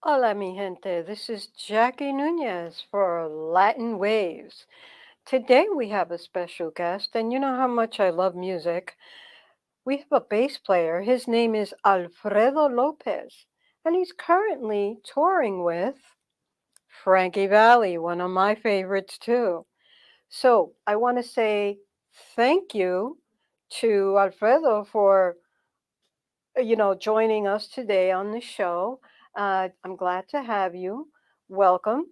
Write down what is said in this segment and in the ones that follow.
Hola, mi gente. This is Jackie Nuñez for Latin Waves. Today we have a special guest, and you know how much I love music. We have a bass player. His name is Alfredo Lopez, and he's currently touring with Frankie Valli, one of my favorites too. So I want to say thank you to Alfredo for joining us today on the show. I'm glad to have you. Welcome.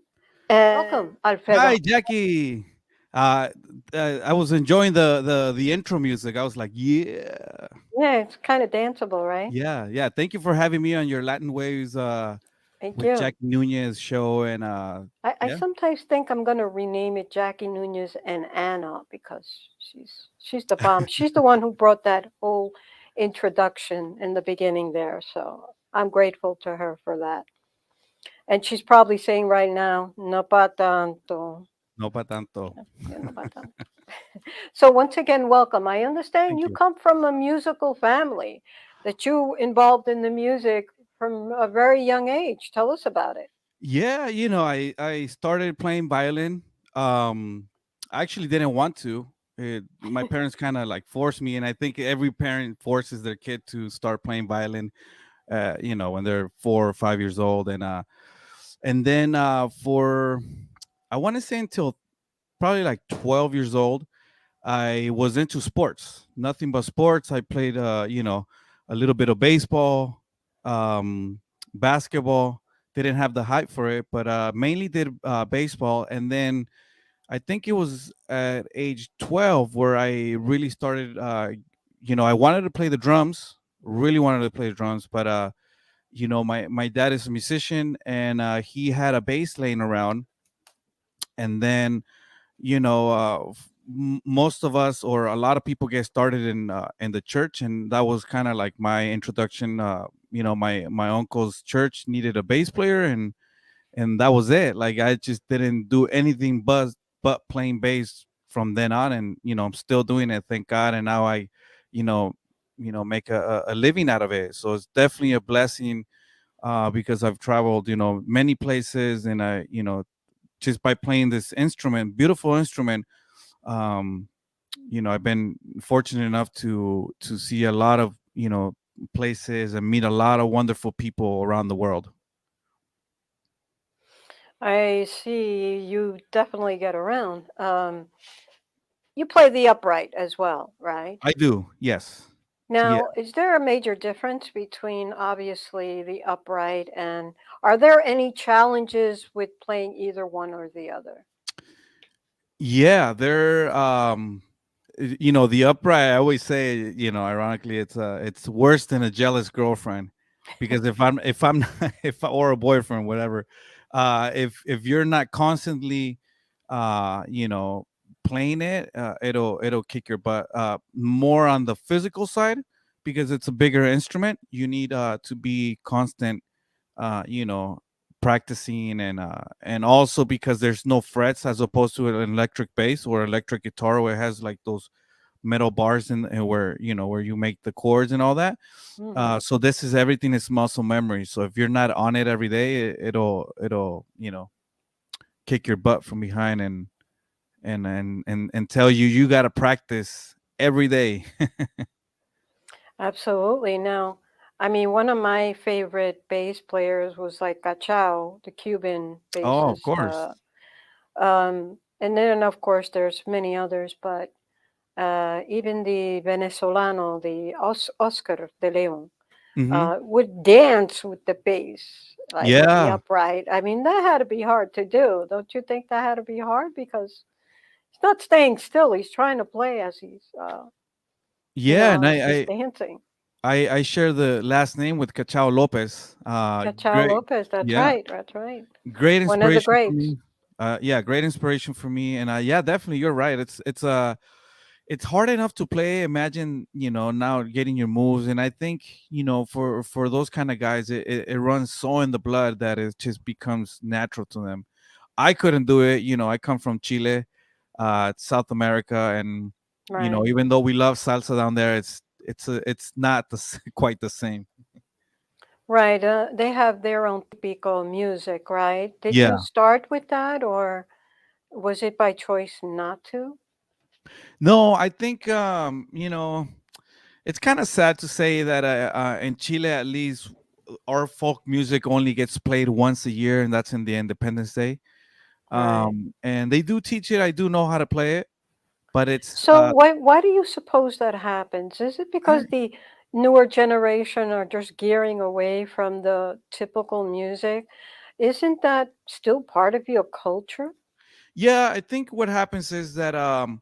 And welcome, Hi, Alfredo. Jackie. Uh, I was enjoying the intro music. I was like, yeah, Yeah, it's kind of danceable, right? yeah, yeah. Thank you for having me on your Latin Waves Thank with you. Jackie Nunez show, and I yeah, sometimes think I'm going to rename it Jackie Nunez and Anna because she's the bomb. She's the one who brought that whole introduction in the beginning there. So I'm grateful to her for that. And she's probably saying right now, no pa tanto. no pa tanto. Yeah, no pa tanto. So once again, welcome. I understand Thank you you. come from a musical family, that you involved in the music from a very young age. Tell us about it. Yeah, I started playing violin. I actually didn't want to. My parents kind of like forced me, and I think every parent forces their kid to start playing violin. When they're 4 or 5 years old, and then for I want to say until probably like 12 years old, I was into sports, nothing but sports. I played, a little bit of baseball, um, basketball. Didn't have the height for it, but mainly did baseball. And then I think it was at age 12 where I really started. I wanted to play the drums, really wanted to play the drums, but my dad is a musician, and he had a bass laying around. And then most of us, or a lot of people, get started in the church, and that was kind of like my introduction. My uncle's church needed a bass player, and that was it. Like, I just didn't do anything but playing bass from then on, and I'm still doing it, thank God. And now I you know make a living out of it, so it's definitely a blessing, because I've traveled, many places, and I just by playing this instrument, beautiful instrument. um I've been fortunate enough to see a lot of places and meet a lot of wonderful people around the world. I see you definitely get around. You play the upright as well, right? I do, yes. Yeah. Now, is there a major difference between obviously the upright and are there any challenges with playing either one or the other? Yeah, they're the upright. I always say, ironically, it's worse than a jealous girlfriend, because if I'm if or a boyfriend, whatever, if you're not constantly uh you know playing it, it'll kick your butt. More on the physical side, because it's a bigger instrument. You need to be constant, uh you know practicing, and also because there's no frets, as opposed to an electric bass or electric guitar, where it has like those metal bars where where you make the chords and all that. Hmm. So this is everything is muscle memory. So if you're not on it every day, it'll kick your butt from behind, and tell you got to practice every day. Absolutely. Now, I mean, one of my favorite bass players was like Cachao, the Cuban Oh, of bassist. course. And then, of course, there's many others, but even the Venezolano, the Oscar de Leon, Hmm. would dance with the bass, like with the Yeah. upright. I mean, that had to be hard to do. Don't you think that had to be hard? Because he's not staying still. He's trying to play as Yeah, and as he's dancing. I share the last name with Cachao Lopez. Cachao Great, Lopez, that's yeah, right, that's right. great One of the inspiration for greats. me. Yeah, great inspiration for me, and yeah, definitely, you're right. It's hard enough to play. Imagine, now getting your moves, and I think, for those kind of guys, it runs so in the blood that it just becomes natural to them. I couldn't do it. I come from Chile, South America, and Right. even though we love salsa down there, it's not quite the same. Right. They have their own typical music, right? Did you Yeah. start with that, or was it by choice not to? No, I think it's kind of sad to say that in Chile, at least, our folk music only gets played once a year, and that's in the Independence Day. Right. And they do teach it. I do know how to play it, but it's So why do you suppose that happens? Is it I, because the newer generation are just gearing away from the typical music? Isn't that still part of your culture? yeah, I think what happens is that um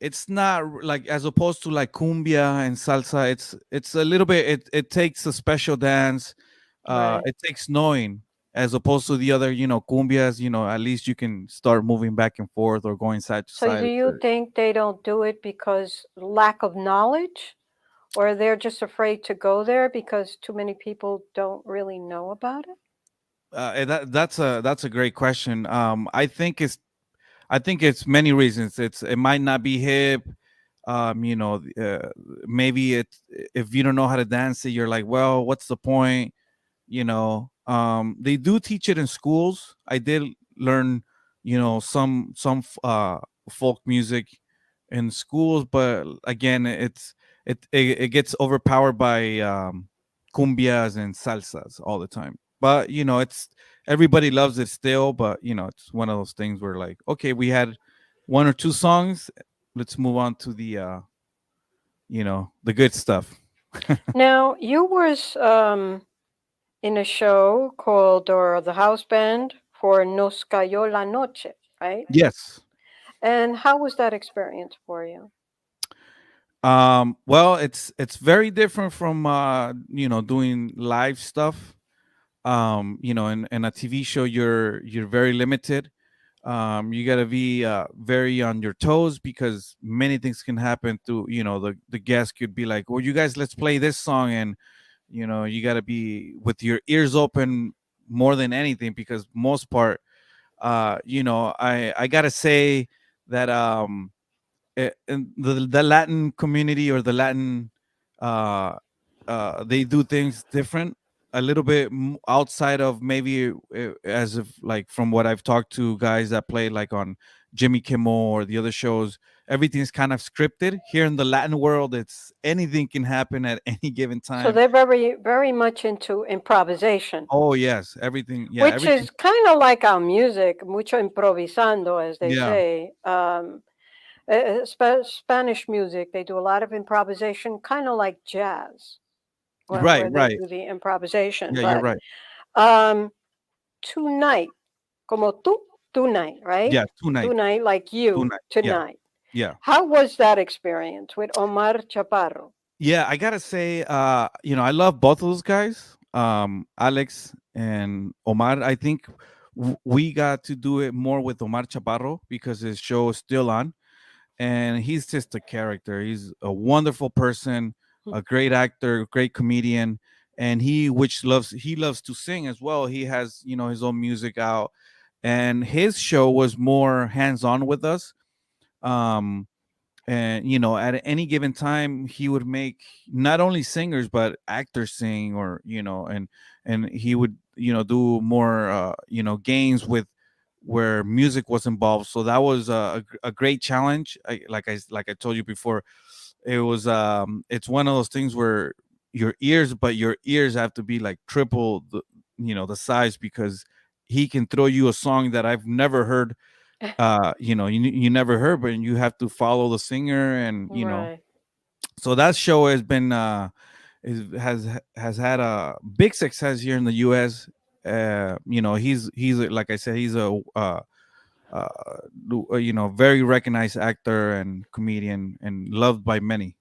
it's not like, as opposed to like cumbia and salsa, it's a little bit, it takes a special dance, Right. it takes knowing, as opposed to the other, cumbias, at least you can start moving back and forth or going side to So do side. you think they don't do it because lack of knowledge, or they're just afraid to go there because too many people don't really know about it? That's a great question. I think it's many reasons. It might not be hip. Maybe if you don't know how to dance it, you're like, well, what's the point? They do teach it in schools. I did learn, some folk music in schools, but again, it gets overpowered by cumbias and salsas all the time. But it's everybody loves it still. But it's one of those things where, like, okay, we had one or two songs, let's move on to the good stuff. Now, you was in a show called or the house band for Nos Cayó la Noche, right? Yes. And how was that experience for you? Well, it's very different from doing live stuff. In a TV show, you're very limited. You got to be very on your toes, because many things can happen. To the guest could be like, well, you guys, let's play this song. And you got to be with your ears open more than anything, because most part, I gotta say that in the Latin community, or the Latin, uh, they do things different, a little bit outside of, maybe, as if, like, from what I've talked to guys that play like on Jimmy Kimmel or the other shows, everything's kind of scripted. Here in the Latin world, it's anything can happen at any given So time. they're very, very much into improvisation, Oh yes, everything. Yeah, which everything. is kind of like our music, mucho improvisando, as they Yeah. say. Spanish music, they do a lot of improvisation, kind of like jazz, Right. where they Right. do the improvisation. Yeah, you're But right. um, tonight, como tú, tonight, right? Yeah. Tonight. Tonight, like you, Tonight. Yeah. tonight. Yeah. How was that experience with Omar Chaparro? Yeah, I gotta say, I love both of those guys, Alex and Omar. I think we got to do it more with Omar Chaparro, because his show is still on, and he's just a character. He's a wonderful person, a great actor, great comedian, and he loves to sing as well. He has his own music out, and his show was more hands on with us. Um, and at any given time, he would make not only singers but actors sing, or and he would do more games with where music was involved. So that was a great challenge. Like I told you before, it's one of those things where your ears have to be like triple the size, because he can throw you a song that I've never heard, you never heard, but you have to follow the singer. And Right. so that show has been has had a big success here in the US. He's like I said, he's uh very recognized actor and comedian, and loved by many.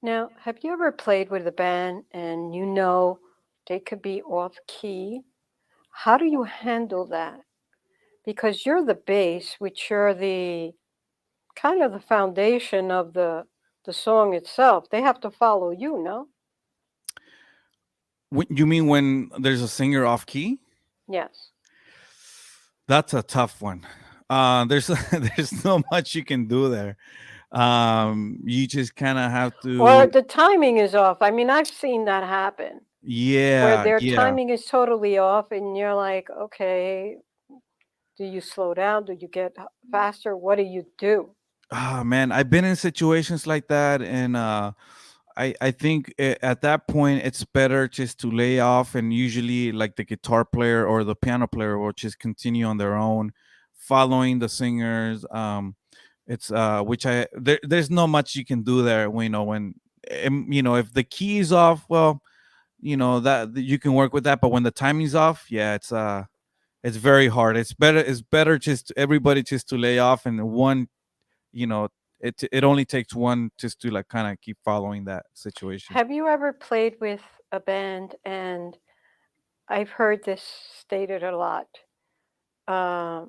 Now, have you ever played with a band and you know they could be off key? How do you handle that? Because you're the bass, which you're the kind of the foundation of the song itself. They have to follow you, no? You mean when there's a singer off key? Yes. That's a tough one. There's there's not much you can do there. You just kind of have Or to. the timing is off. I mean, I've seen that happen where Yeah, their yeah. timing is totally off, and you're like, okay, do you slow down? Do you get faster? What do you do? Ah, man, I've been in situations like that, and I think at that point it's better just to lay off, and usually like the guitar player or the piano player will just continue on their own, following the singers. It's which there's not much you can do there. When if the key is off, well, that you can work with that, but when the timing's off, yeah, it's very hard. It's better just everybody just to lay off, and one you know it only takes one just to like kind of keep following that situation. Have you ever played with a band? And I've heard this stated a lot. Uh,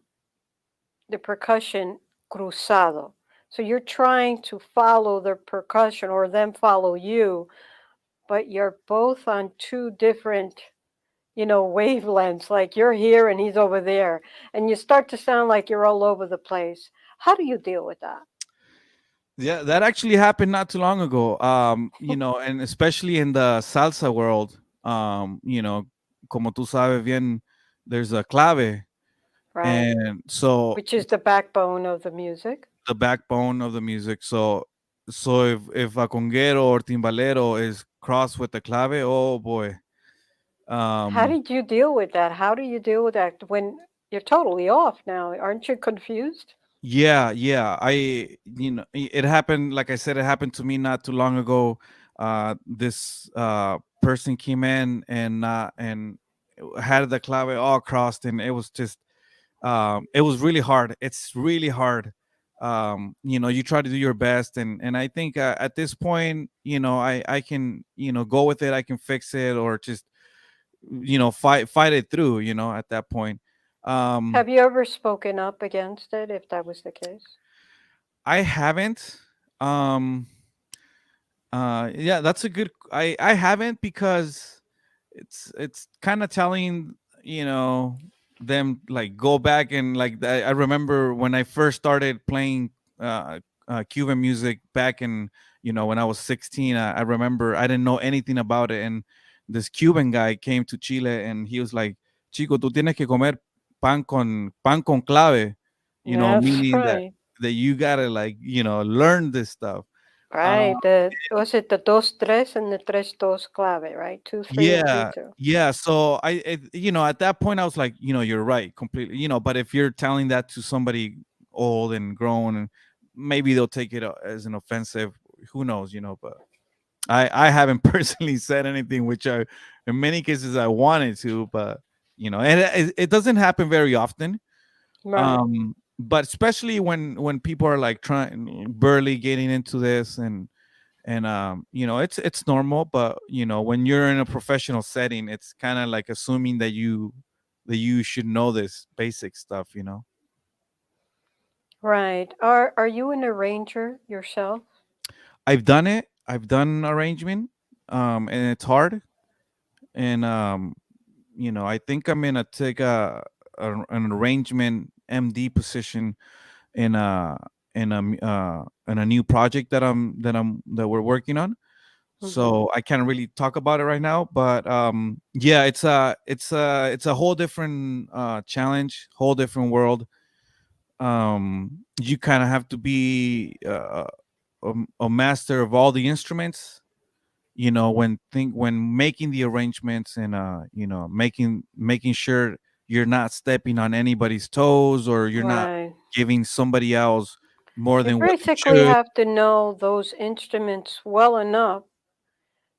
the percussion cruzado. So you're trying to follow the percussion or them follow you, but you're both on two different, wavelengths. Like you're here and he's over there, and you start to sound like you're all over the place. How do you deal with that? Yeah, that actually happened not too long ago. And especially in the salsa world, como tú sabes bien, there's a clave, Right? and so Which is the backbone of the music. the backbone of the music. So if a conguero or timbalero is crossed with the clave, oh boy. How um did you deal with that? How do you deal with that when you're totally off now? Aren't you confused? Yeah, yeah. It happened. Like I said, it happened to me not too long ago. This person came in and had the clave all crossed, and it was really hard. It's really hard. You try to do your best, and I think at this point, I can go with it. I can fix it, or just fight it through. At that point. Um, Have you ever spoken up against it if that was the case? I haven't. Um, yeah, that's a good. I haven't, because it's kind of telling them, like, go back, and like I remember when I first started playing Cuban music back in when I was 16. I remember I didn't know anything about it, and this Cuban guy came to Chile, and he was like, "Chico, tú tienes que comer pan con clave," That's meaning that right. you gotta, like, learn this stuff. Uh, Right. The was it the dos tres and the tres dos clave, right? 2 3 and 3 Yeah, 2. yeah. So at that point, I was like, you're right, completely. But if you're telling that to somebody old and grown, and maybe they'll take it as an offensive. Who knows? But I haven't personally said anything, which in many cases I wanted to, but and it doesn't happen very often. Right. But especially when people are like trying barely getting into this, and it's normal, but when you're in a professional setting, it's kind of like assuming that you should know this basic stuff. Right. Are you an arranger yourself? I've done arrangement, and it's hard, and I think I'm gonna take an arrangement MD position in a in a new project that we're working on. Hmm. So I can't really talk about it right now, but yeah, it's a whole different challenge, whole different world. You kind of have to be a master of all the instruments, when making the arrangements, and making sure you're not stepping on anybody's toes, or you're not Right. giving somebody else more You than what you basically should. have to know those instruments well enough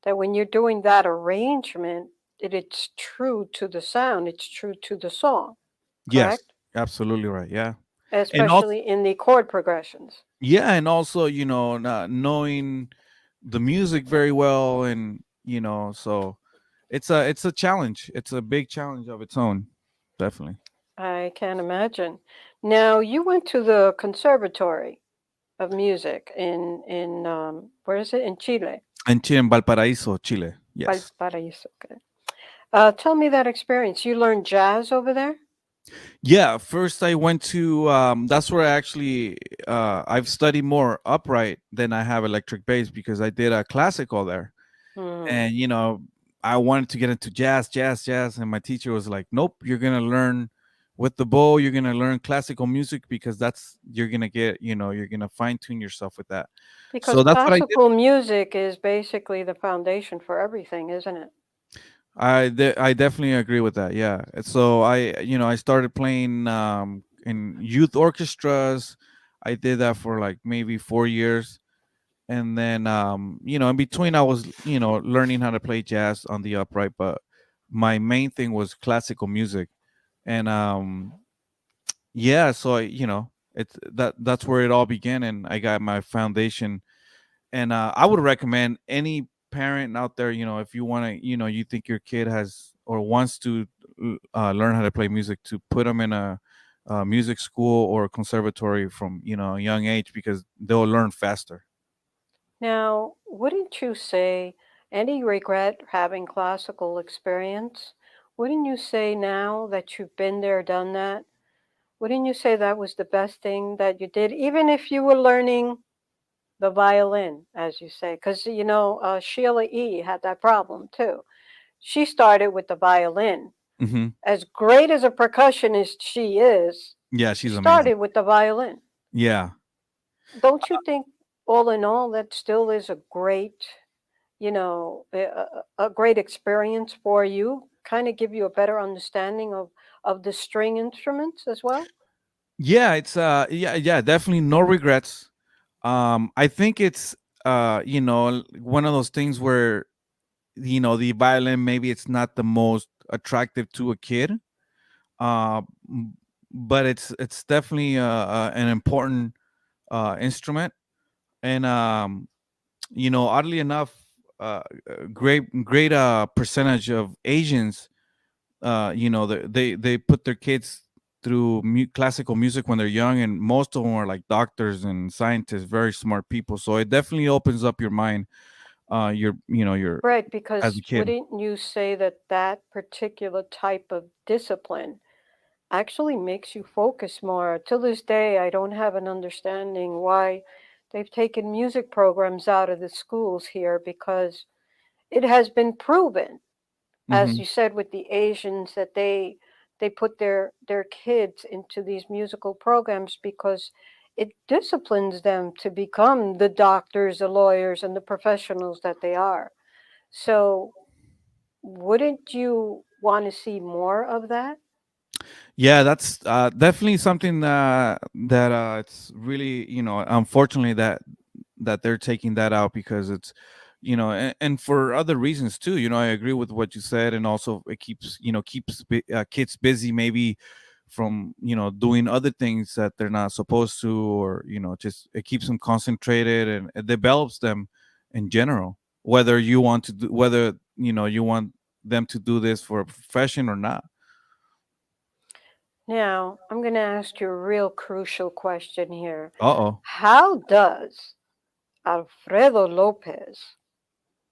that when you're doing that arrangement, it's true to the sound, it's true to the song, Yes, correct? absolutely right. Yeah. And also, Especially in the chord progressions. yeah, and also, knowing the music very well, and so it's a challenge. It's a big challenge of its own, definitely. I can imagine. Now, you went to the Conservatory of Music in where is it? In Chile, And in Valparaiso, Chile. Yes. Valparaíso. Okay. Tell me that experience. You learned jazz over there? Yeah, first I went to that's where I actually I've studied more upright than I have electric bass because I did a classical there. Hmm. And I wanted to get into jazz, and my teacher was like, "Nope, you're going to learn with the bow, you're going to learn classical music because that's you're going to get, you're going to fine tune yourself with that." Because So that's what I did. classical music is basically the foundation for everything, isn't it? I definitely agree with that. Yeah. So I started playing in youth orchestras. I did that for like maybe 4 years. And then in between I was, learning how to play jazz on the upright, but my main thing was classical music. And yeah, so that's where it all began, and I got my foundation. And I would recommend any parent out there, if you want to, you think your kid has or wants to learn how to play music, to put them in a music school or conservatory from a young age, because they'll learn faster. Now, wouldn't you say any regret having classical experience? Wouldn't you say now that you've been there, done that? Wouldn't you say that was the best thing that you did, even if you were learning the violin, as you say? Because, Sheila E. had that problem too. She started with the violin. Hmm. As great as a percussionist she is, Yeah, she she's amazing. started with the violin. Yeah. Don't you think, all in all, that still is a great, a great experience for you? Kind of give you a better understanding of the string instruments as well? Yeah, it's yeah, definitely no regrets. I think it's one of those things where the violin, maybe it's not the most attractive to a kid, m- but it's definitely an important instrument. And oddly enough, a great percentage of Asians, they put their kids through classical music when they're young, and most of them are like doctors and scientists, very smart people. So it definitely opens up your mind, your Right, as because a kid. wouldn't you say that that particular type of discipline actually makes you focus more? Till this day, I don't have an understanding why they've taken music programs out of the schools here, because it has been proven, as Hmm. you said with the Asians, that they put their kids into these musical programs because it disciplines them to become the doctors, the lawyers, and the professionals that they are. So, wouldn't you want to see more of that? Yeah, that's definitely something that it's really, unfortunately, that they're taking that out, because it's, and for other reasons too. I agree with what you said, and also it keeps kids busy, maybe from doing other things that they're not supposed to, or just it keeps them concentrated, and it develops them in general, whether you want to do, whether you want them to do this for a profession or not. Now, I'm going to ask you a real crucial question here. Uh-oh. How does Alfredo Lopez,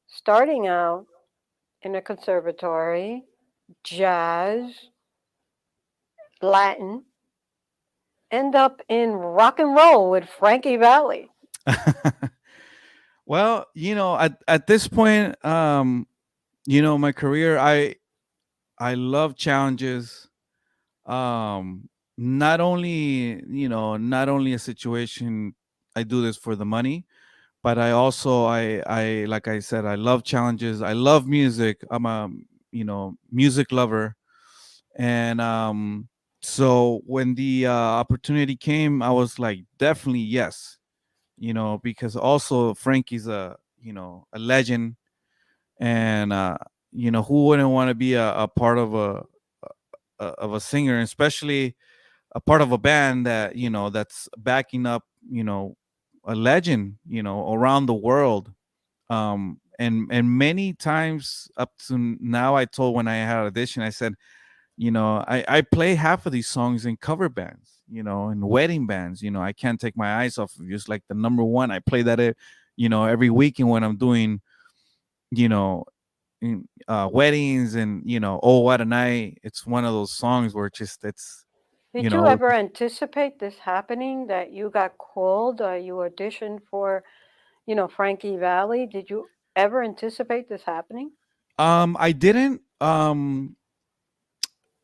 starting out in a conservatory, jazz, Latin, end up in rock and roll with Frankie Valli? Well, at this point, my career, I love challenges. Not only a situation, I do this for the money, but I also, I like I said, I love challenges. I love music. I'm a, music lover. And so when the opportunity came, I was like, definitely yes, because also Frankie's a legend. And who wouldn't want to be a part of a singer, especially a part of a band that that's backing up, a legend, around the world. And many times up to now, I told, when I had audition, I said, I play half of these songs in cover bands, in wedding bands. I can't take my eyes off of you. It's like the number one. I play that every weekend when I'm doing, you know weddings, and oh what a night. It's one of those songs where it's you Did you know ever anticipate this happening, that you got called, you auditioned for, Frankie Valli? Did you ever anticipate this happening? I didn't.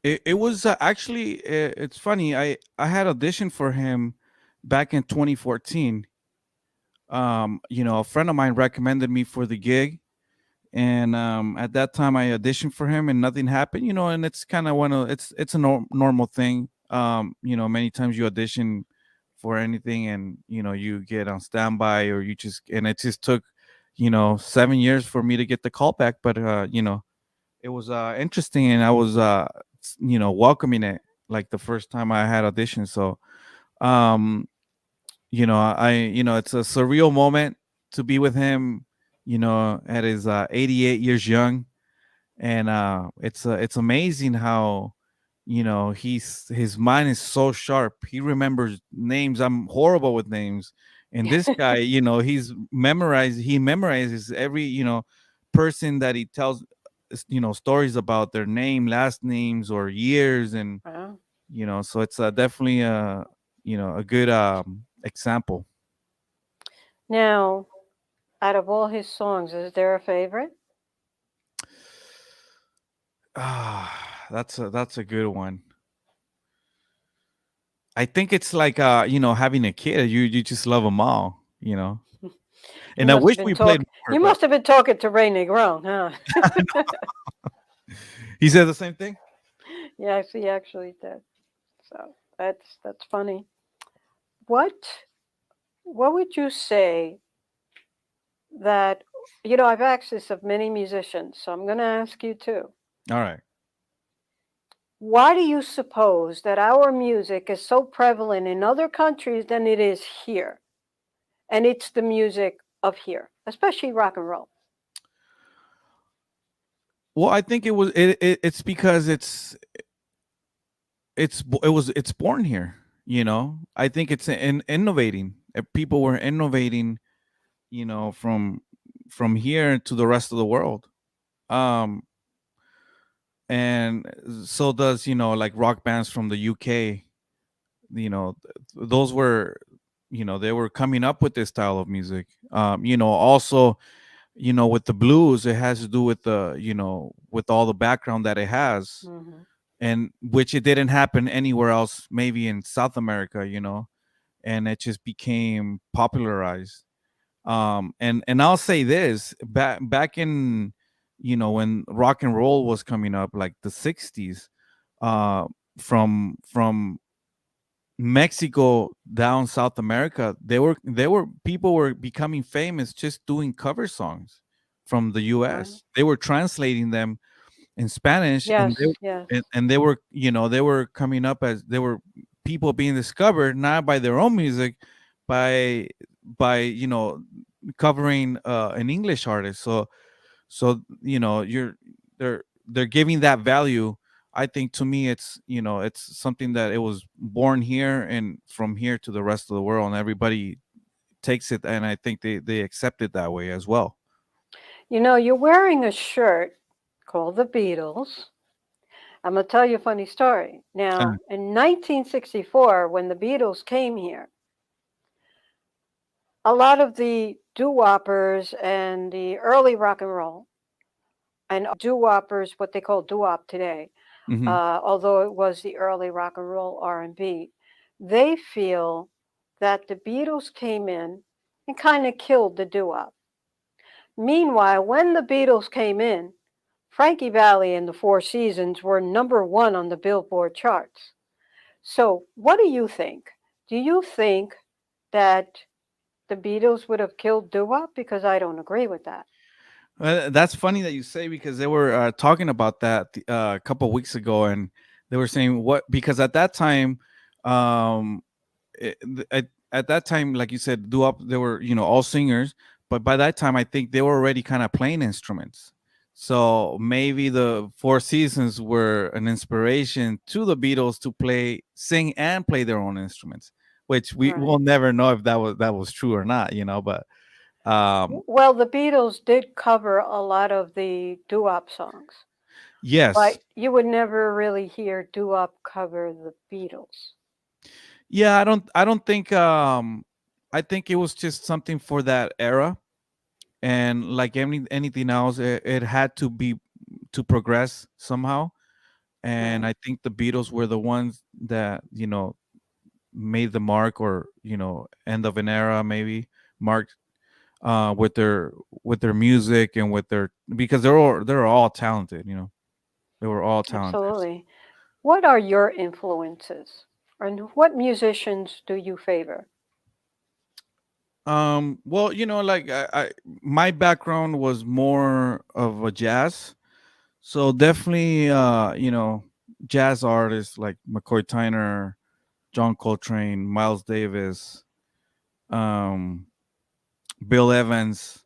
It was actually, it's funny. I had auditioned for him back in 2014. A friend of mine recommended me for the gig, and at that time I auditioned for him, and nothing happened. And it's kind of it's a normal thing. Many times you audition for anything, and you get on standby, or you just and it just took 7 years for me to get the call back. But it was interesting, and I was welcoming it like the first time I had auditioned. So um it's a surreal moment to be with him, at his 88 years young. And it's amazing how his mind is so sharp. He remembers names. I'm horrible with names, and this guy, he memorizes every person that he tells stories about, their name, last names, or years. And Wow. so it's definitely a good example. Now, out of all his songs, is there a favorite? That's a good one. I think it's like having a kid. You just love them all, You and I must have wish been we played talk. more. You But must have been talking to Ray Negron, huh? he said the same thing. Yes, he actually did. So that's funny. What would you say that I've asked this of many musicians, so I'm going to ask you too. All right. Why do you suppose that our music is so prevalent in other countries than it is here? And it's the music of here, especially rock and roll. Well, I think it's because it's born here. I think it's innovating. People were innovating, from here to the rest of the world. Um, and so does like rock bands from the UK. Those were, they were coming up with this style of music. Also, with the blues, it has to do with with all the background that it has, Hmm. and which it didn't happen anywhere else, maybe in South America. And it just became popularized. And I'll say this, back in when rock and roll was coming up, like the 60s, uh from Mexico down South America, they were people were becoming famous just doing cover songs from the Right. US. They were translating them in Spanish, and Yes, yes. they were they were coming up as they were people being discovered, not by their own music, by covering an English artist. So they're giving that value. I think, to me, it's something that it was born here, and from here to the rest of the world, and everybody takes it, and I think they accept it that way as well. You're wearing a shirt called The Beatles. I'm going to tell you a funny story. Uh, Now, in 1964, when the Beatles came here, a lot of the doo-woppers and the early rock and roll, and doo-woppers, what they call doo-wop today, mhm. although it was the early rock and roll R&B, they feel that the Beatles came in and kind of killed the doo-wop. Meanwhile, when the Beatles came in, Frankie Valli and the Four Seasons were number one on the Billboard charts. So, what do you think? Do you think that the Beatles would have killed doo-wop? Because I don't agree with that. That's funny that you say, because they were talking about that a couple weeks ago, and they were saying what, because at that time, um, at that time, like you said, do up, they were all singers, but by that time, I think they were already kind of playing instruments. So maybe the Four Seasons were an inspiration to the Beatles to sing and play their own instruments, which we Right. will never know if that was true or not. But Um, Well, the Beatles did cover a lot of the doo-wop songs, yes, but you would never really hear doo-wop cover the Beatles. yeah, I don't think I think it was just something for that era, and like anything else, it had to be to progress somehow. And Right. I think the Beatles were the ones that made the mark, or end of an era maybe marked with their music and with their, because they're all talented. They were all talented. Absolutely. What are your influences? And what musicians do you favor? Well, like my background was more of a jazz, so definitely jazz artists like McCoy Tyner, John Coltrane, Miles Davis, um Bill Evans,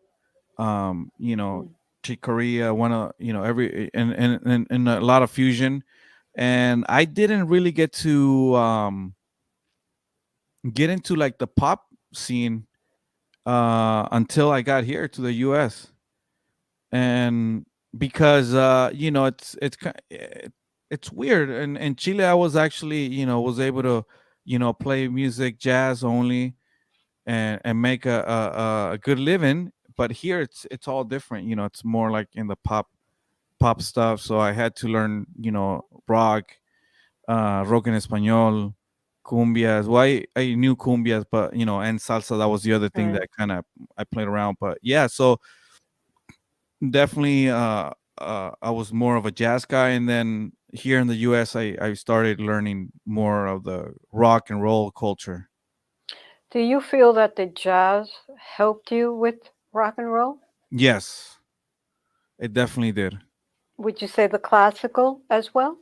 Mm. Chick Corea, one of every and a lot of fusion. And I didn't really get into like the pop scene until I got here to the US. And because it's weird. And in Chile I was actually was able to play music, jazz only, and make a good living. But here it's all different. It's more like in the pop stuff. So I had to learn rock, rock en español, cumbias. Well, I knew cumbias, but and salsa. That was the other thing Right. that kind of I played around. But yeah, so definitely I was more of a jazz guy. And then here in the US I started learning more of the rock and roll culture. Do you feel that the jazz helped you with rock and roll? Yes, it definitely did. Would you say the classical as well?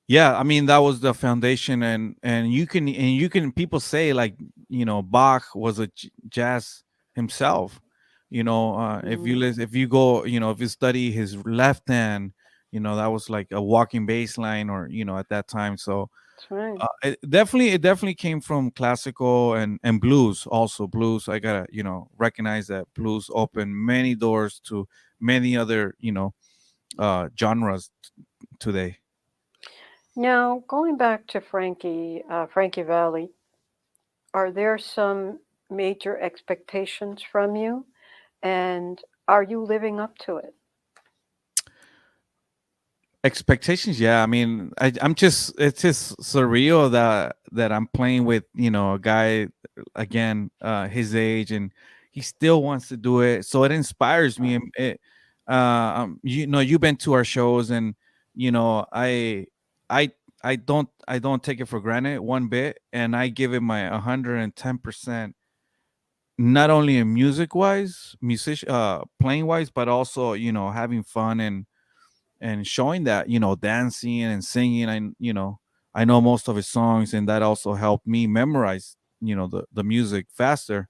Yeah, I mean that was the foundation. And you can people say like Bach was a jazz himself. If you Mm, if you go, if you study his left hand, that was like a walking bass line, or at that time. So that's right. it definitely came from classical and blues. Also blues, I gotta recognize that blues opened many doors to many other genres today. Now, going back to Frankie Valli, are there some major expectations from you? And are you living up to it? Expectations, yeah. I mean, I'm just it's just surreal that I'm playing with a guy again, his age, and he still wants to do it. So it inspires me. Right. And you've been to our shows, and I I don't take it for granted one bit, and I give it my 110%. Not only in playing wise, but also having fun and showing that dancing and singing. I know most of his songs, and that also helped me memorize the music faster.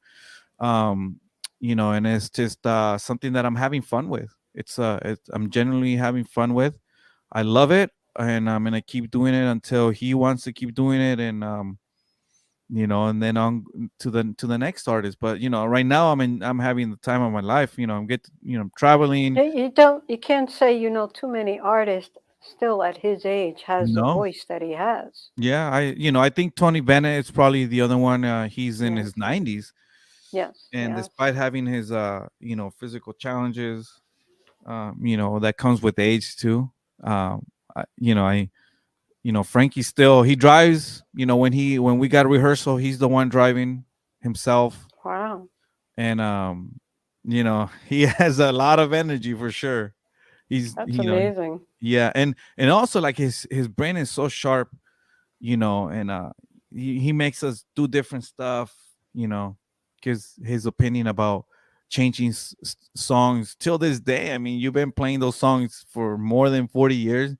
um and it's just something that I'm having fun with. I'm genuinely having fun with. I love it, and I'm gonna keep doing it until he wants to keep doing it. And then on to the next artist. But right now I'm having the time of my life. I'm traveling. You can't say you know too many artists still at his age has the No. voice that he has. Yeah, I think Tony Bennett is probably the other one. He's in Yes, his 90s, yes, and yes. despite having his physical challenges, that comes with age too. I Frankie still he drives. When we got rehearsal, he's the one driving himself. Wow, And he has a lot of energy for sure. He's that's amazing. yeah. And also like his brain is so sharp. And he makes us do different stuff. Gives his opinion about changing songs till this day. I mean, you've been playing those songs for more than 40 years,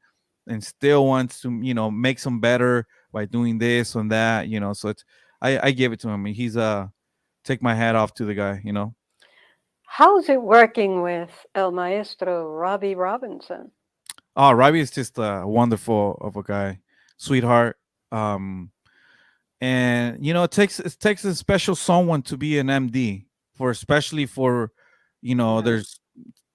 and still wants to make some better by doing this and that. So I give it to him. I mean, he's take my hat off to the guy. How's it working with El Maestro Robbie Robinson? Oh, Robbie is just wonderful of a guy, sweetheart. um and it takes a special someone to be an MD for especially for, Right. there's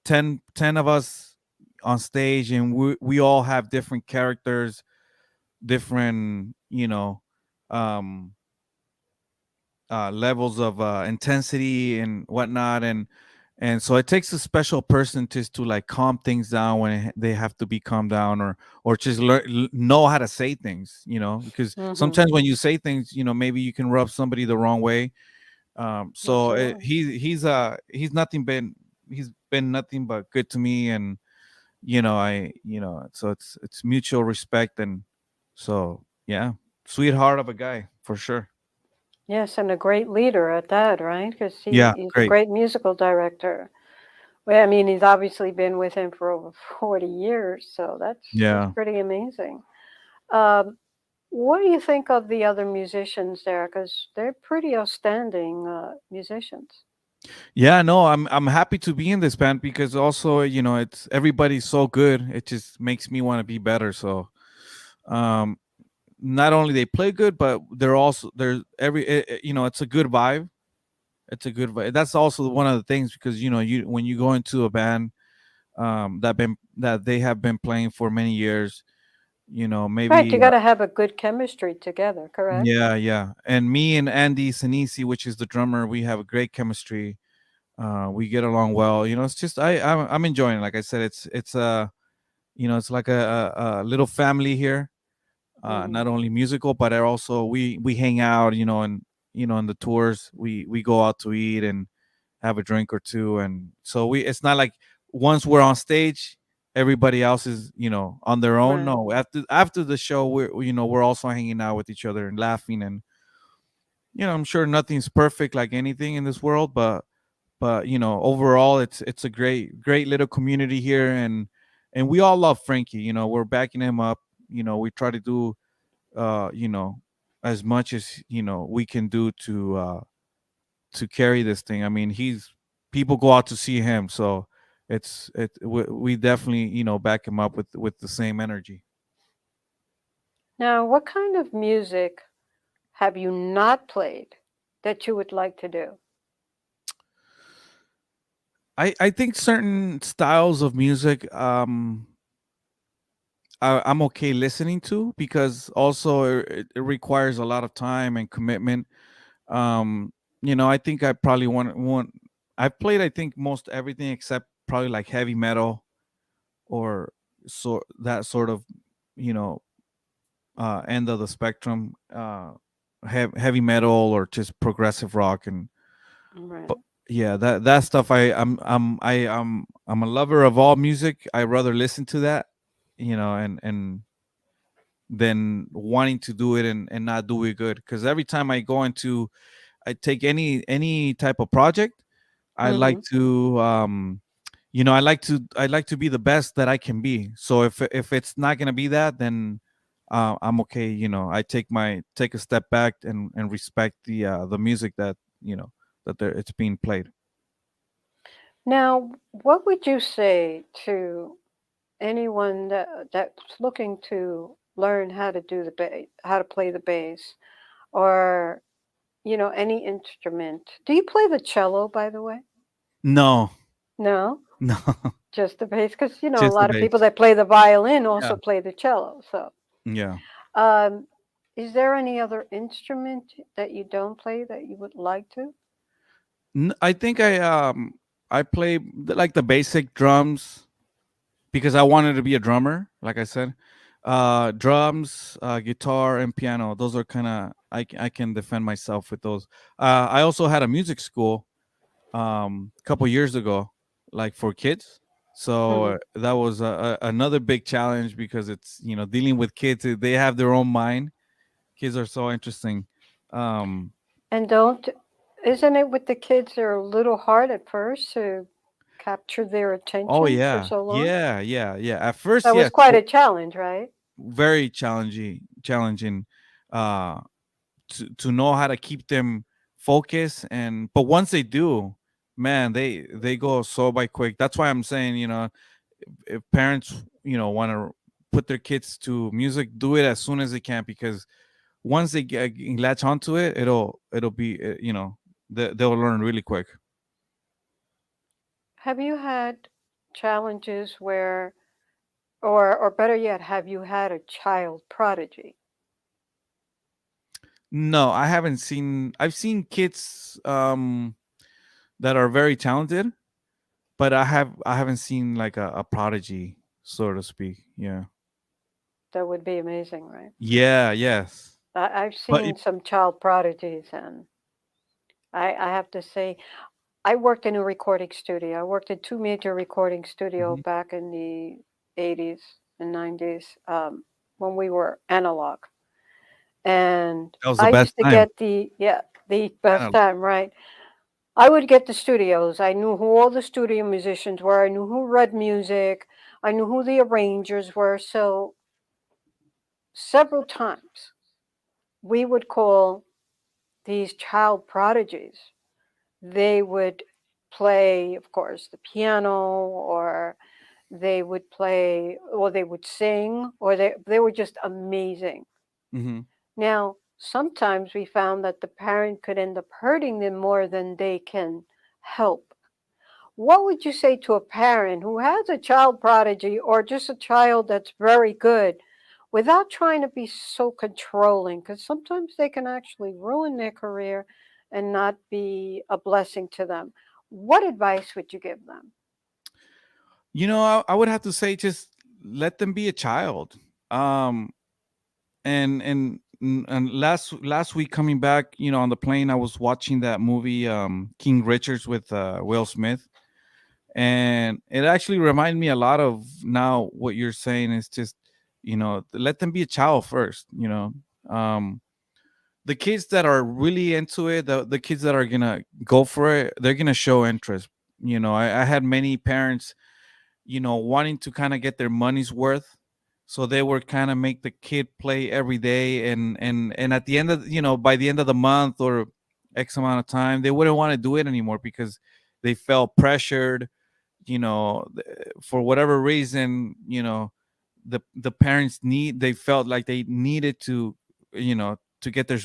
10 of us on stage, and we all have different characters, different, um levels of intensity and whatnot, and so it takes a special person just to like calm things down when they have to be calmed down, or just know how to say things, because Mm-hmm. sometimes when you say things, maybe you can rub somebody the wrong way. So Absolutely. he's nothing been he's been nothing but good to me, and so it's mutual respect, and so yeah, sweetheart of a guy for sure. Yes, and a great leader at that, right? Because Yeah, he's a great. great musical director. Well, I mean, he's obviously been with him for over 40 years, so that's Yeah. pretty amazing. Um, what do you think of the other musicians there? Because they're pretty outstanding musicians. Yeah, no, I'm happy to be in this band because also, it's everybody's so good. It just makes me want to be better. So, um, not only they play good, but they're it's a good vibe. It's a good vibe. That's also one of the things because you when you go into a band, that they have been playing for many years, Right, you maybe got to have a good chemistry together, correct? yeah, yeah. And me and Andy Sinisi, which is the drummer, we have a great chemistry. We get along well. It's just I'm enjoying it. Like I said, it's like a little family here. Mm, Not only musical, but also we hang out. And on the tours we go out to eat and have a drink or two, and so it's not like once we're on stage, everybody else is on their own. right. No, after the show, we're also hanging out with each other and laughing, and I'm sure nothing's perfect like anything in this world, but overall it's a great little community here, and we all love Frankie. We're backing him up. We try to do uh you know as much as we can do to carry this thing. I mean, he's people go out to see him, so we definitely back him up with the same energy. Now, what kind of music have you not played that you would like to do? I think certain styles of music, I'm okay listening to, because also it requires a lot of time and commitment. Um, I think I probably want I've played, I think, most everything except probably like heavy metal, or that sort of you know end of the spectrum. Heavy metal or just progressive rock, and but Right. yeah, that stuff, I'm a lover of all music. I rather listen to that, and than wanting to do it and not do it good. Because every time I take any type of project, I like Mm-hmm. to I like to be the best that I can be. So if it's not gonna be that, then I'm okay. I take a step back and respect the music that it's being played. Now, what would you say to anyone that's looking to learn how to do the bass, how to play the bass, or any instrument? Do you play the cello, by the way? No, No, no, just the bass, because a just the lot of people bass. that play the violin Yeah, also play the cello. So, yeah. um, is there any other instrument that you don't play that you would like to? I think I play like the basic drums because I wanted to be a drummer. Like I said, drums, guitar, and piano. Those are kind of I can defend myself with those. I also had a music school a couple years ago, like for kids. So Hmm. that was another big challenge because it's dealing with kids. They have their own mind. Kids are so interesting. Um, And don't, isn't it with the kids, they're a little hard at first to capture their oh attention for yeah, so long? yeah, yeah, yeah. At first, That was yes, quite a challenge, right? very challenging. Uh, to know how to keep them focused, and but once they do, man, they go so by quick. That's why I'm saying, if parents want to put their kids to music, do it as soon as they can, because once they latch onto it, it'll be they'll learn really quick. Have you had challenges where, or better yet, have you had a child prodigy? No, I haven't seen. I've seen kids that are very talented, but I haven't seen like a prodigy, so to speak. Yeah. That would be amazing, right? Yeah. Yes. I've But seen some child prodigies, and I have to say, I worked in a recording studio. I worked in two major recording studio Mhm. back in the 80s and 90s, when we were analog. And That was the I best used to time. get the I best don't. time, right? I would get the studios. I knew who all the studio musicians were. I knew who read music. I knew who the arrangers were. So several times we would call these child prodigies. They would play, of course, the piano, or they would play, or they would sing, or they were just amazing. Hmm. Now, sometimes we found that the parent could end up hurting them more than they can help. What would you say to a parent who has a child prodigy or just a child that's very good without trying to be so controlling? Because sometimes they can actually ruin their career and not be a blessing to them. What advice would you give them? I would have to say just let them be a child. Um, and last week coming back, on the plane, I was watching that movie, King Richards with Will Smith, and it actually reminded me a lot of now what you're saying is just let them be a child first. Um, the kids that are really into it, the kids that are gonna go for it, they're gonna show interest. I had many parents wanting to kind of get their money's worth. So they were kind of make the kid play every day, and at the end of by the end of the month or X amount of time, they wouldn't want to do it anymore because they felt pressured. For whatever reason, the parents they felt like they needed to, to get their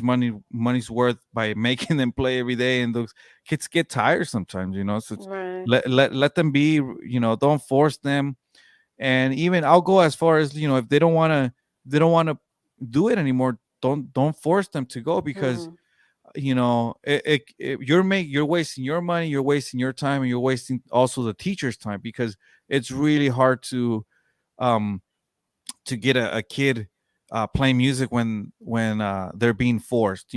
money's worth by making them play every day, and those kids get tired sometimes. So Right. let them be. Don't force them. And even I'll go as far as if they don't want to do it anymore, don't force them to go, because Hmm. you're wasting your money, you're wasting your time, and you're wasting also the teacher's time, because it's really hard um to get a kid playing music when they're being forced, so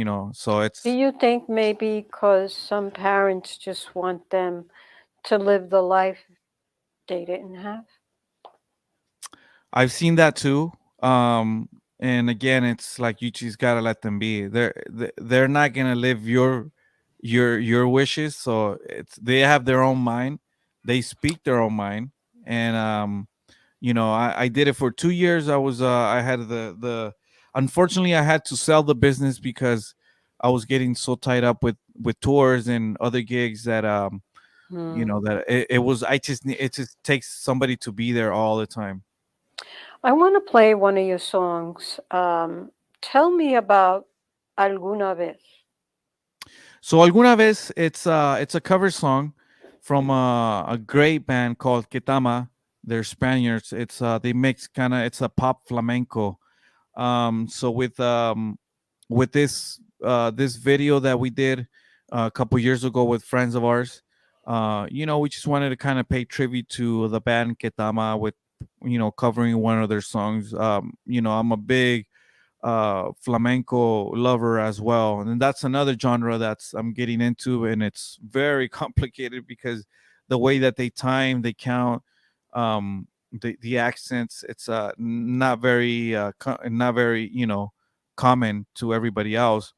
Do it's. you think maybe because some parents just want them to live the life they didn't have? I've seen that too. And again, it's like you just gotta let them be. They're not gonna live your wishes. So they have their own mind. They speak their own mind. And I did it for 2 years. I had the unfortunately I had to sell the business because I was getting so tied up with tours and other gigs that Hmm. that it was it just takes somebody to be there all the time. I want to play one of your songs. Tell me about Alguna Vez. So alguna vez, it's a cover song from a great band called Ketama. They're Spaniards. They mix it's a pop flamenco. So with this video that we did a couple years ago with friends of ours, we just wanted to kind of pay tribute to the band Ketama with covering one of their songs. I'm a big flamenco lover as well, and that's another genre that's I'm getting into, and it's very complicated because the way that they count, the accents, it's not very common to everybody else.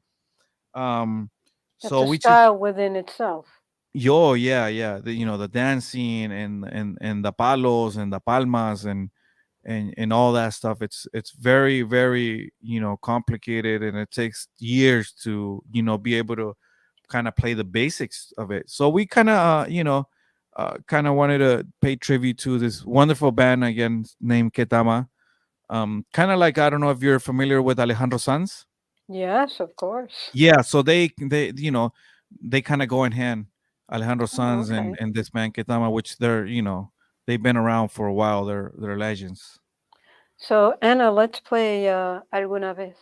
um It's so a we just style within itself. yo yeah, the dancing and the palos and the palmas and all that stuff. It's very very complicated, and it takes years to be able to kind of play the basics of it. So we kind of kind of wanted to pay tribute to this wonderful band again named Ketama. Kind of like, I don't know if you're familiar with Alejandro Sanz. Yes, of course. Yeah, so they kind of go in hand. Alejandro Oh, Sanz okay. and this man Ketama, which they're they've been around for a while. They're legends. So, Anna, let's play Alguna vez.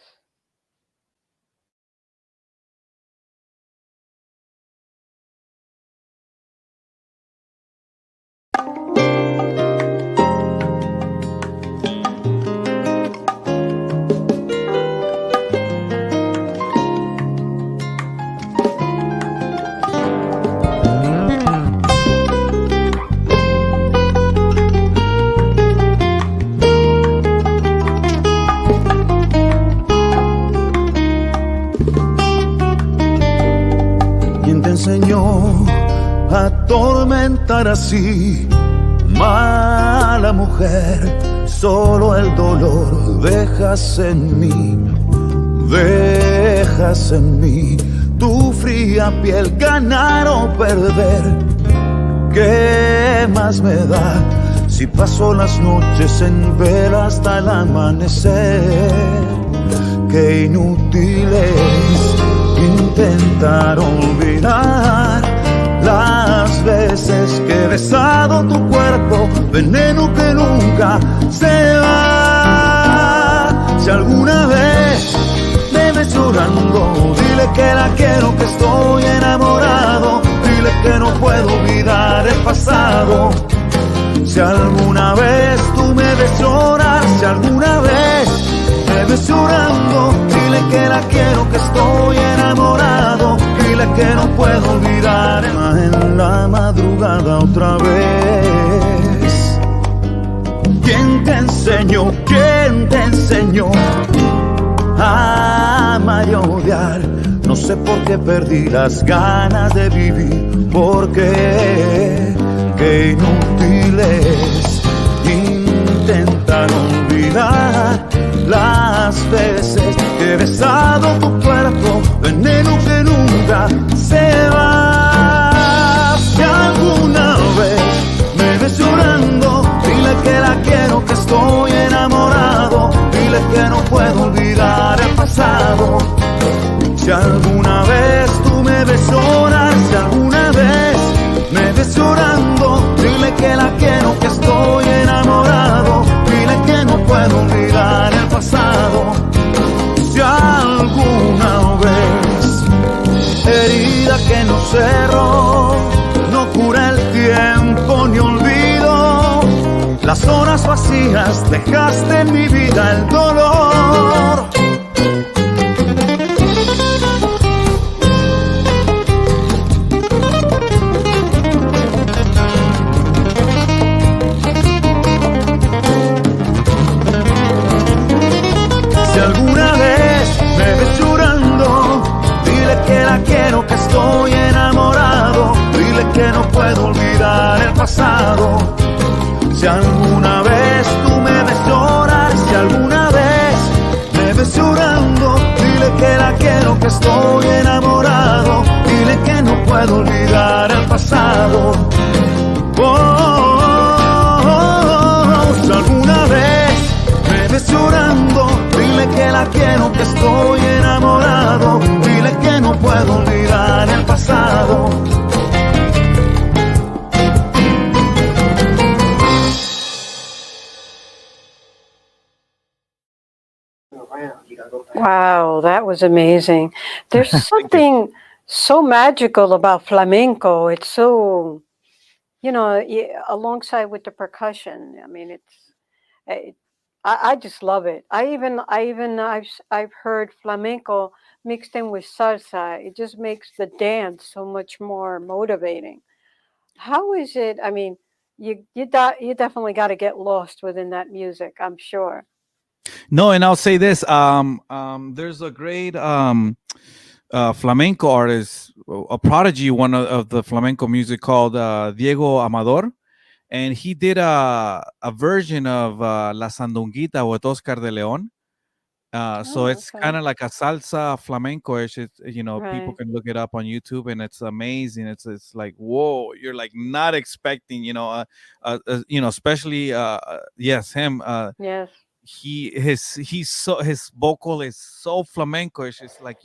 ¿Quién te enseñó a atormentar así? Mala mujer, solo el dolor dejas en mí tu fría piel, ganar o perder. ¿Qué más me da si paso las noches en vela hasta el amanecer? Qué inútil es intentar olvidar las veces que he besado tu cuerpo, veneno que nunca se va. Si alguna vez me ves llorando, dile que la quiero, que estoy enamorado. Dile que no puedo olvidar el pasado. Si alguna vez tú me ves llorar, si alguna vez me ves llorando, dile que la quiero, que estoy enamorado. Dile que no puedo olvidar en la madrugada otra vez. ¿Quién te enseñó? ¿Quién te enseñó a amar y a odiar? No sé por qué perdí las ganas de vivir. ¿Por qué? Qué inútil es intentar olvidar las veces que he besado tu cuerpo, veneno que nunca se va. Si alguna vez me ves llorando, dile que la quiero, que estoy enamorado. Dile que no puedo olvidar el pasado. Si alguna vez tú me ves llorar, si alguna vez me ves llorando, dile que la quiero, que estoy enamorado. Dile que no puedo olvidar el pasado. Si alguna vez, herida que no cerró, no cura el tiempo ni olvido, las horas vacías dejaste en mi vida el dolor. Si alguna vez me ves llorando, dile que la quiero, que estoy enamorado. Dile que no puedo olvidar el pasado. Si alguna vez tú me ves llorar, si alguna vez me ves llorando, dile que la quiero, que estoy enamorado. Dile que no puedo olvidar el pasado. Si alguna vez me ves llorando, dile que la quiero, que estoy enamorado. Dile que no puedo olvidar el pasado. Wow, that was amazing. There's Thank you. something so magical about flamenco. It's so, alongside with the percussion. I mean, it, I just love it. I've heard flamenco mixed in with salsa. It just makes the dance so much more motivating. How is it? I mean, you definitely got to get lost within that music, I'm sure. No, and I'll say this. There's a great flamenco artist, a prodigy, one of the flamenco music called Diego Amador, and he did a version of La Sandunguita with Oscar de Leon. So Oh, it's kind okay. of like a salsa flamenco-ish. It's, people Right. can look it up on YouTube, and it's amazing. It's like whoa, you're like not expecting, especially yes, him. Yes. He's so his vocal is so flamenco-ish. It's like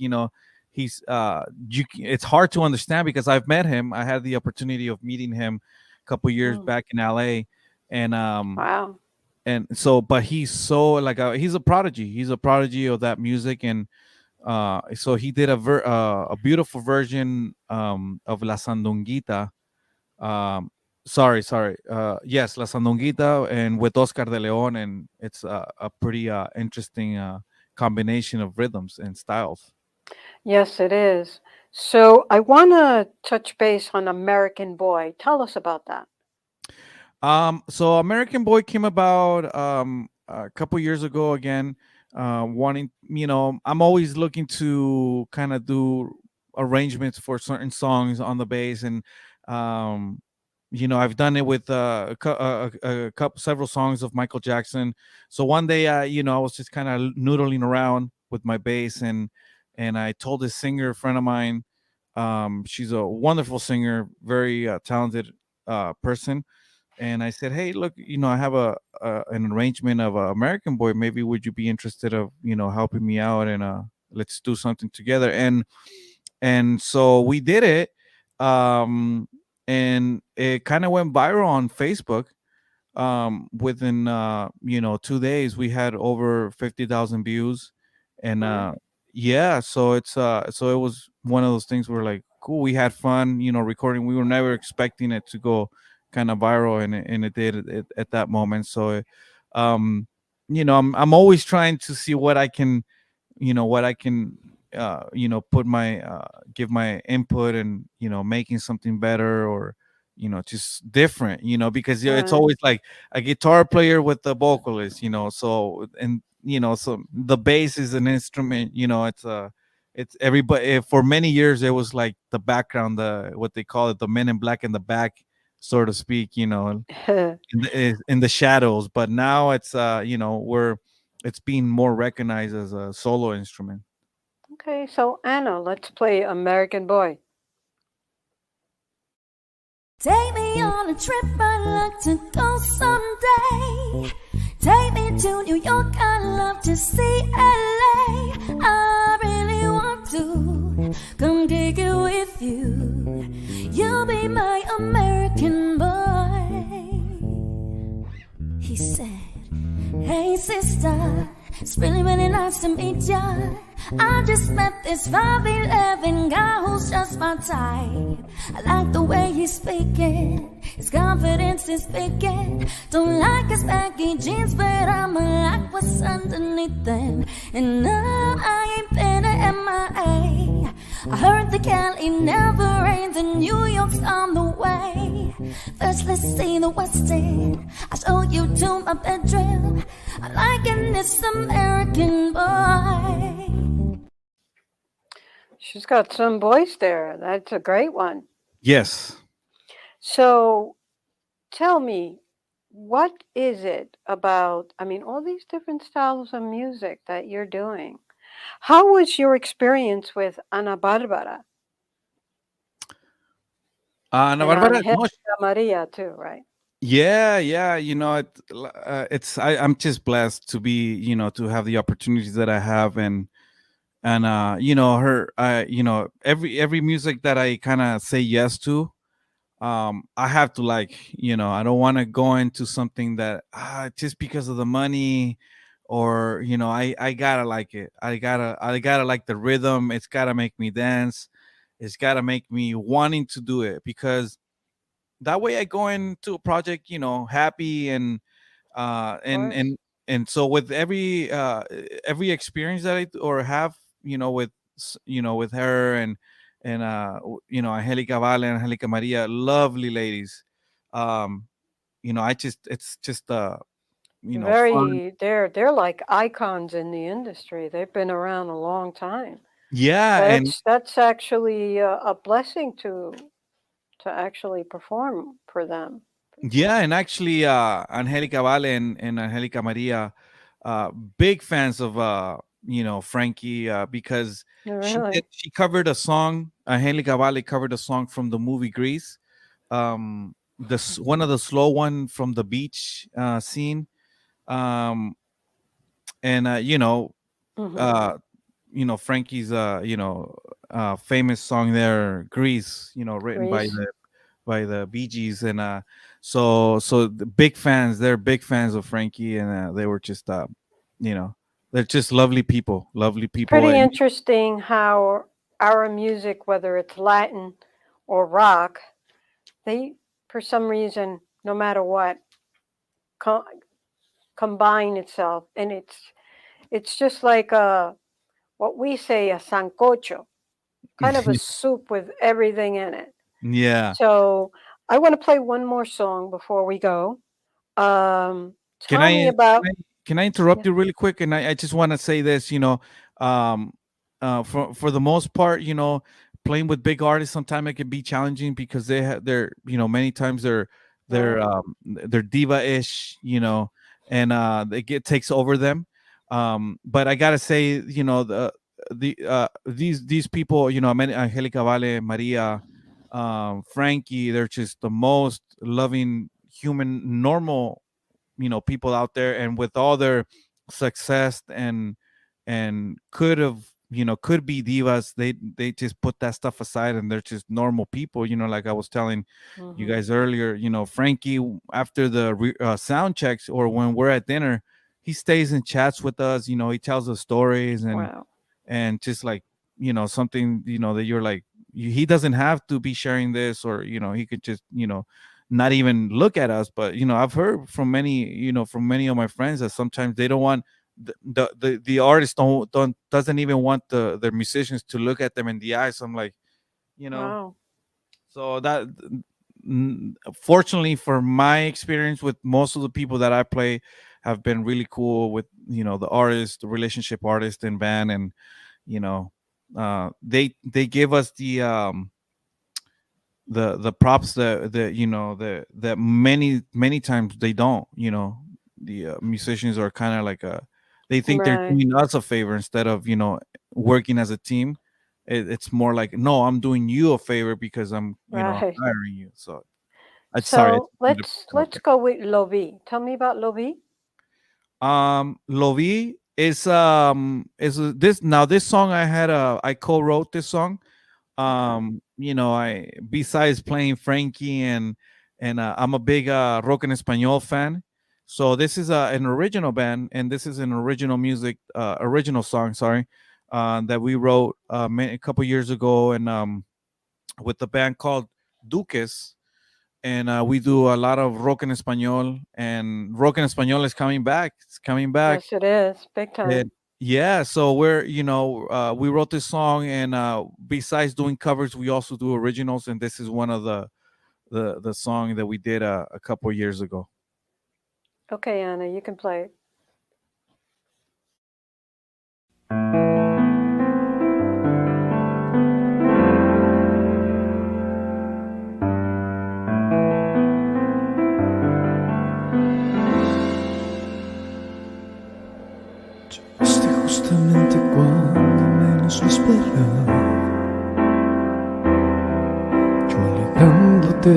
he's it's hard to understand because I've met him. I had the opportunity of meeting him a couple years Mm. back in LA, and Wow. so but he's so like he's a prodigy. He's a prodigy of that music, and so he did a beautiful version of La Sandunguita. um sorry, yes, La Sandunguita, and with Oscar de Leon, and it's a pretty interesting combination of rhythms and styles. Yes, it is. So I want to touch base on American Boy. Tell us about that. So American Boy came about a couple years ago again. Wanting, I'm always looking to kind of do arrangements for certain songs on the bass, and um, I've done it with a couple several songs of Michael Jackson. So one day, I was just kind of noodling around with my bass, and I told this singer friend of mine, she's a wonderful singer, very talented person, and I said, "Hey, look, I have an arrangement of American Boy. Maybe would you be interested of helping me out, and let's do something together." And so we did it, um, and it kind of went viral on Facebook. Within 2 days, we had over 50,000 views, and Wow. yeah, so it was one of those things where, like, cool, we had fun, recording. We were never expecting it to go kind of viral, and it did at that moment. So um I'm always trying to see what I can put my give my input, and making something better, or just different, because it's Right. always like a guitar player with the vocalist, so, and so the bass is an instrument, it's everybody. For many years it was like the background, the what they call it, the men in black in the back, so to speak, in the shadows. But now it's we're it's being more recognized as a solo instrument. Okay, so Anna, let's play American Boy. Take me on a trip, I'd like to go someday. Take me to New York, I'd love to see LA. I really want to come kick it with you. You'll be my American boy. He said, hey sister, it's really, really nice to meet ya. I just met this 5'11" guy who's just my type. I like the way he's speaking, his confidence is speaking. Don't like his baggy jeans, but I'ma like what's underneath them. And no, I ain't been to MIA. I heard the Cali never rains and New York's on the way. First let's see the West End, I'll show you to my bedroom. I'm liking this American boy. She's got some voice there. That's a great one. Yes. So tell me, what is it about, I mean, all these different styles of music that you're doing? How was your experience with Ana Barbara Ana and Barbara, no, Angelica Maria too, right? yeah, I'm just blessed to be, to have the opportunities that I have, and her, every music that I kind of say yes to, I have to, like, I don't want to go into something that just because of the money, or I gotta like it. I gotta like the rhythm. It's gotta make me dance. It's gotta make me wanting to do it, because that way I go into a project, happy, and uh Of and course. and and so with every experience that or have, with with her, and Angelica Vale and Angelica Maria, lovely ladies. um I just it's just fun. They're like icons in the industry. They've been around a long time. Yeah, and That's actually a blessing to actually perform for them. yeah, and actually, Angelica Vale and Angelica Maria, big fans of Frankie, because Oh, really? she covered a song. Angelica Vale covered a song from the movie Grease. One of the slow one from the beach scene. Um, and Hmm. uh, Frankie's famous song there, Grease, written by Greece. the Bee Gees, and so the big fans. They're big fans of Frankie, and they were just you know, they're just lovely It's people, pretty and interesting how our music, whether it's Latin or rock, they, for some reason, no matter what, co- combine itself, and it's just like what we say a sancocho, kind of a soup with everything in it. yeah. So I want to play one more song before we go. Can Tell me I about, can I yeah. interrupt you really quick? And I just want to say this, um, for the most part, playing with big artists sometimes it can be challenging because they're many times they're Right. they're diva-ish, and they get takes over them. But I gotta say, these people, Angelica Vale, Maria, Frankie, they're just the most loving human, normal people out there, and with all their success and could be divas, they just put that stuff aside and they're just normal people, like I was telling you Hmm. guys earlier. Frankie, after the sound checks or when we're at dinner, he stays and chats with us. He tells us stories, Wow. and just like something that you're like, he doesn't have to be sharing this, or he could just not even look at us. But I've heard from many of my friends that sometimes they don't want the artist don't doesn't even want the musicians to look at them in the eyes. So I'm like, you know Wow. so that fortunately, for my experience with most of the people that I play, have been really cool with the artist, the relationship artist and band. And you know they give us the props that that many times they don't. The musicians are kind of like they think they're Right. doing us a favor instead of working as a team. It's more like, no, I'm doing you a favor because I'm Right. hiring you. So I'm sorry, I So just wanted to let's put that out let's go with Lovi. Tell me about Lovi. there. Lovi this. Now this song I co-wrote this song. Okay. I, besides playing Frankie and I'm a big rock en español fan. So this is an original band, and this is an original music, original song, sorry, that we wrote a couple years ago, and with the band called Duques. And we do a lot of rock en español, and rock en español is coming back. It's coming back. Yes, it is. Big And time. yeah, so we're we wrote this song, and besides doing covers, we also do originals, and this is one of the song that we did a couple years ago. Okay, Anna, you can play it. Llegaste justamente cuando menos lo esperaba, yo alegrándote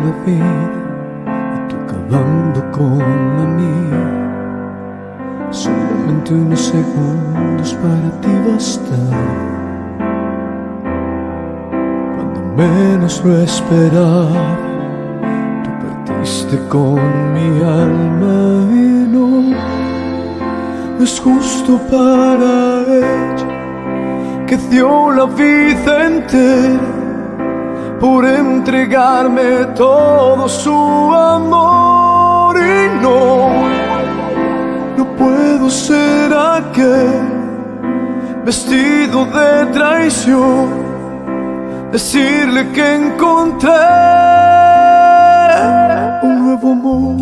la vida y tú acabando con la mía. Solamente unos segundos para ti bastaron, cuando menos lo esperaba, tú partiste con mi alma y no es justo para ella, que dio la vida entera por entregarme todo su amor. Y no puedo ser aquel vestido de traición, decirle que encontré un nuevo amor.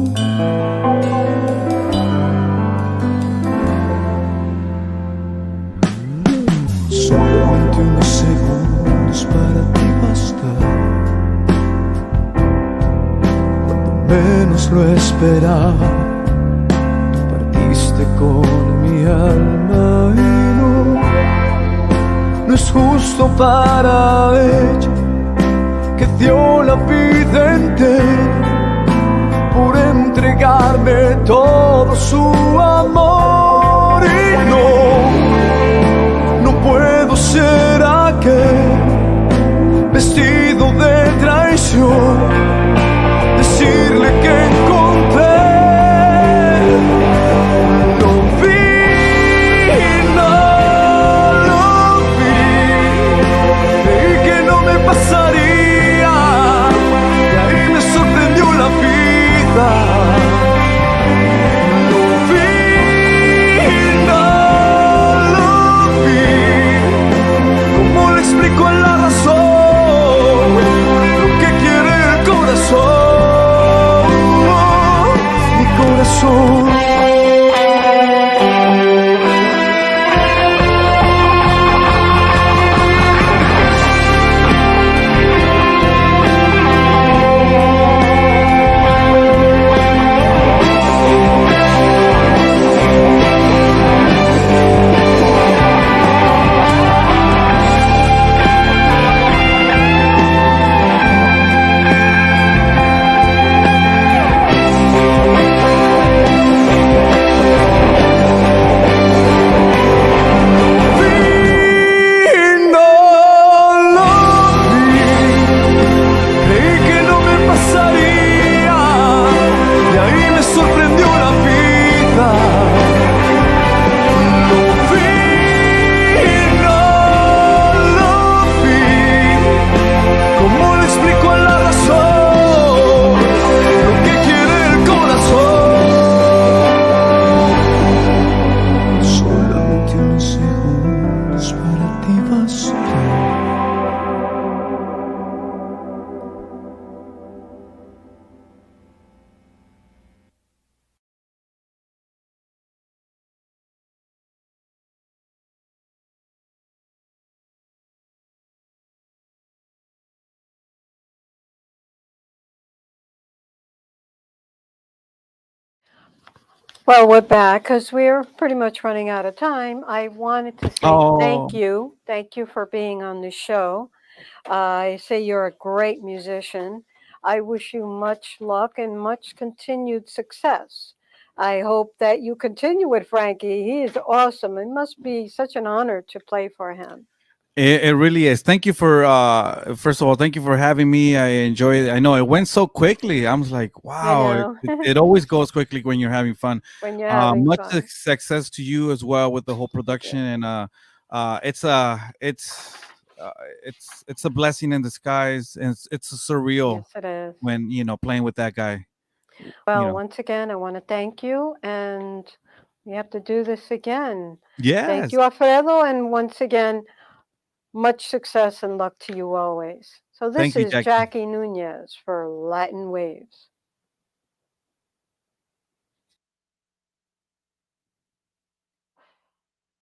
Solamente unos segundos para ti bastaron, cuando menos lo esperaba, tú partiste con mi alma. Y no es justo para ella, que dio la vida entera por entregarme todo su amor. Y no puedo ser aquel Well, we're back because we're pretty much running out of time. I wanted to say thank Oh, you. Thank you for being on the show. I say you're a great musician. I wish you much luck and much continued success. I hope that you continue with Frankie. He is awesome. It must be such an honor to play for him. it really is. Thank you for first of all, thank you for having me. I enjoy it. I know it went so quickly. I was like, I wow, know. it always goes quickly when you're having fun. When you're having Much fun. success to you as well with the whole production, Yeah. and uh it's a blessing in disguise, and it's surreal Yes, it is. when playing with that guy. You Well, know, once again, I want to thank you, and we have to do this again. Thank yes, you, Alfredo, and once again, much success and luck to you always. So this thank you, is Jackie. Jackie Nunez for Latin Waves.